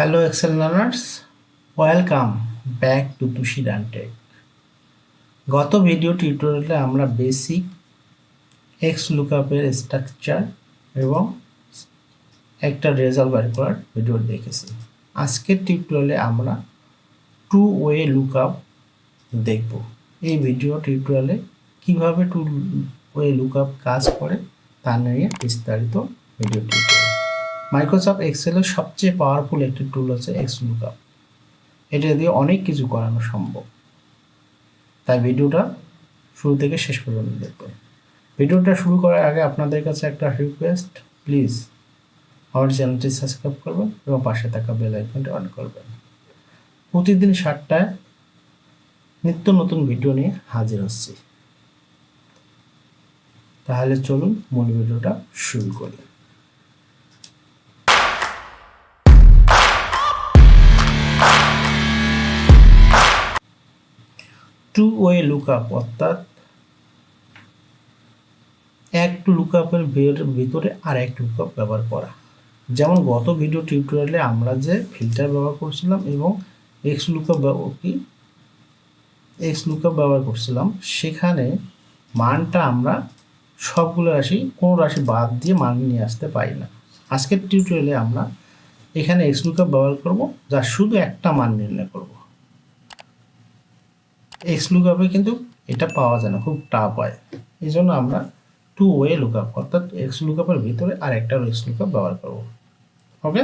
Hello Excel learners, welcome back to Tushir and Tech. গত video টিউটোরিয়ালে আমরা basic Xlookup এর স্ট্রাকচার এবং একটা রেজাল্ট বের করার ভিডিও দেখেছি। আজকের টিউটোরিয়ালে আমরা টু ওয়ে লুকআপ দেখব। এই ভিডিও টিউটোরিয়ালে কিভাবে টু ওয়ে লুকআপ কাজ করে তা নিয়ে বিস্তারিত ভিডিও টিউটোরিয়াল। মাইক্রোসফট এক্সেলের সবচেয়ে পাওয়ারফুল একটি টুল হচ্ছে Xlookup। এটা দিয়ে অনেক কিছু করানো সম্ভব, তাই ভিডিওটা শুরু থেকে শেষ পর্যন্ত দেখবেন। ভিডিওটা শুরু করার আগে আপনাদের কাছে একটা রিকোয়েস্ট, প্লিজ আমার চ্যানেলটি সাবস্ক্রাইব করবেন এবং পাশে থাকা বেল আইকনটি অন করবেন। প্রতিদিন 7টায় নিত্য নতুন ভিডিও নিয়ে হাজির হচ্ছি। তাহলে চলুন মূল ভিডিওটা শুরু করি। টু ওয়ে লুকআপ অর্থাৎ এক লুকআপের ভিতরে আর এক লুকআপ ব্যবহার করা। যেমন গত ভিডিও টিউটোরিয়ালে আমরা যে ফিল্টার ব্যবহার করছিলাম এবং Xlookup ব্যবহার করছিলাম, সেখানে মানটা আমরা সবগুলো রাশি কোনো রাশি বাদ দিয়ে মান নিয়ে আসতে পারি না। আজকের টিউটোরিয়ালে আমরা এখানে Xlookup ব্যবহার করব, যা শুধু একটা মান নির্ণয় করব। Xlookup-এ কিন্তু এটা পাওয়া যায় না, খুব টাফ হয়। এই জন্য আমরা টু ওয়ে লুকআপ অর্থাৎ Xlookup-এর ভিতরে আর একটা Xlookup ব্যবহার করব। ওকে,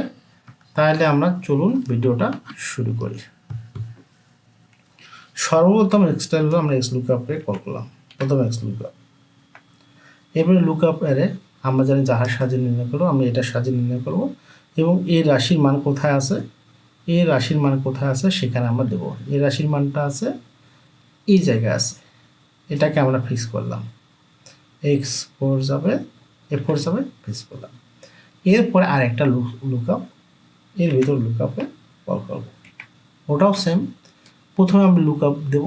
তাহলে আমরা চলুন ভিডিওটা শুরু করি। সর্বপ্রথম এক্সটাইল আমরা Xlookup-এ কল করলাম। প্রথম Xlookup, এবারে লুকআপ এরে আমরা জানি যাহার সাহায্যে নির্ণয় করবো, আমরা এটা সাহায্যে নির্ণয় করব এবং এই রাশির মান কোথায় আছে, এই রাশির মান কোথায় আছে সেখানে আমরা দেব। এই রাশির মানটা আছে এই জায়গায় আছে, এটাকে আমরা ফিক্স করলাম। X4 যাবে, F4 যাবে, ফিক্স করলাম। এরপরে আরেকটা লুকআপ, এর ভিতর লুকআপে কল করব। ওটাও সেম, প্রথমে আমরা লুকআপ দেব।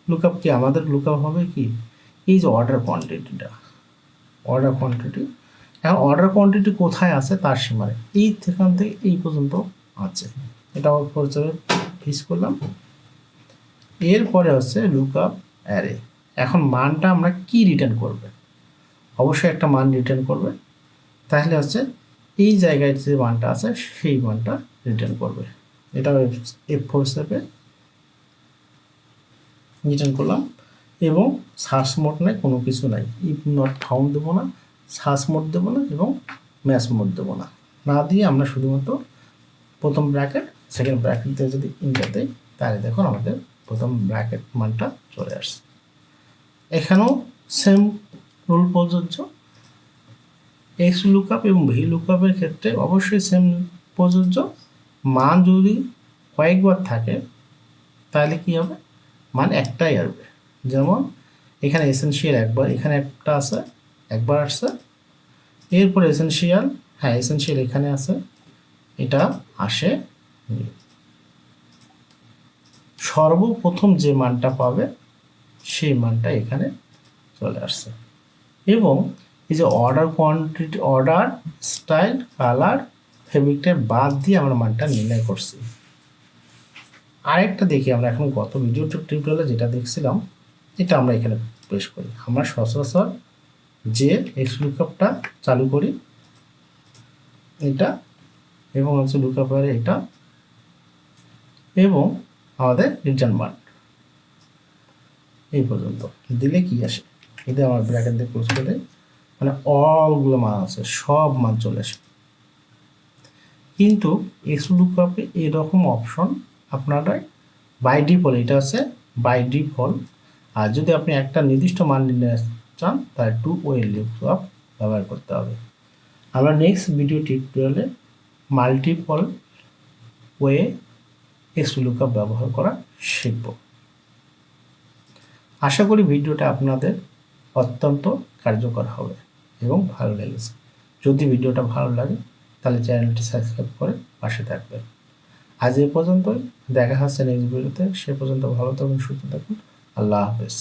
লুকআপ কি আমাদের লুকআপ হবে কি, এই যে অর্ডার কোয়ান্টিটিটা, অর্ডার কোয়ান্টিটি। এখন অর্ডার কোয়ান্টিটি কোথায় আছে তার সীমারে, এই এখান থেকে এই পর্যন্ত আছে, এটা পর্যায়ে ফিক্স করলাম। এরপরে হচ্ছে লুকআপ অ্যারে। এখন মানটা আমরা কি রিটার্ন করবে, অবশ্যই একটা মান রিটার্ন করবে। তাহলে হচ্ছে এই জায়গায় যে মানটা আছে সেই মানটা রিটার্ন করবে। এটা F4 স্টেপে রিটার্ন করলাম এবং সার্চ মোড নাই, কোনো কিছু নাই। ইফ নট ফাউন্ড দেবো না, সার্চ মোড দেবো না এবং ম্যাচ মোড দেবো না, না দিয়ে আমরা শুধুমাত্র প্রথম ব্র্যাকেট সেকেন্ড ব্র্যাকেট দিয়ে যদি ইন্টার দেই, তাহলে দেখুন আমাদের প্রথম ব্র্যাকেট মানটা চলে আসছে। এখানেও সেম রুল প্রযোজ্য। Xlookup এবং VLOOKUP-এর ক্ষেত্রে অবশ্যই সেম প্রযোজ্য। মান যদি কয়েকবার থাকে তাহলে কি হবে, মান একটাই আসবে। যেমন এখানে এসেনশিয়াল একবার, এখানে একটা আছে, একবার আসছে। এরপর এসেনশিয়াল, হ্যাঁ এসেনশিয়াল এখানে আছে, এটা আসে। সর্বপ্রথম যে মানটা পাবে সেই মানটা এখানে চলে আসছে। এবং এই যে order quantity, order, style, colour, ফেব্রিকটা বাদ দিয়ে আমরা মানটা নির্ণয় করছি। আরেকটা দেখি আমরা এখন গত ভিডিও টিউটোরিয়ালে যেটা দেখছিলাম, এটা আমরা এখানে পেশ করি। আমরা সচরাচর যে Xlookup-টা চালু করি এটা, এবং হচ্ছে লুকআপ এর এটা, এবং আমাদের রিটার্ন মান এই পর্যন্ত দিলে কি আসে, এটা আমার ব্র্যাকেট দিয়ে ক্লোজ করে দেয়, মানে অলগুলো মান আছে, সব মান চলে আসে। কিন্তু Xlookup-এ এরকম অপশন আপনারা বাই ডিফল্ট, এটা আছে বাই ডিফল্ট। আর যদি আপনি একটা নির্দিষ্ট মান নির্ণয় চান তাহলে টু ওয়ে লুকআপ ব্যবহার করতে হবে। আমরা নেক্সট ভিডিও টিউটোরিয়ালে মাল্টিপল ওয়ে Xlookup ব্যবহার করা শিখব। আশা করি ভিডিওটা আপনাদের অত্যন্ত কার্যকর হবে এবং ভালো লেগেছে। যদি ভিডিওটা ভালো লাগে তাহলে চ্যানেলটি সাবস্ক্রাইব করে পাশে থাকবেন। আজ এ পর্যন্তই, দেখা হচ্ছে নেক্সট ভিডিওতে। সে পর্যন্ত ভালো থাকুন, সুস্থ থাকুন। আল্লাহ হাফেজ।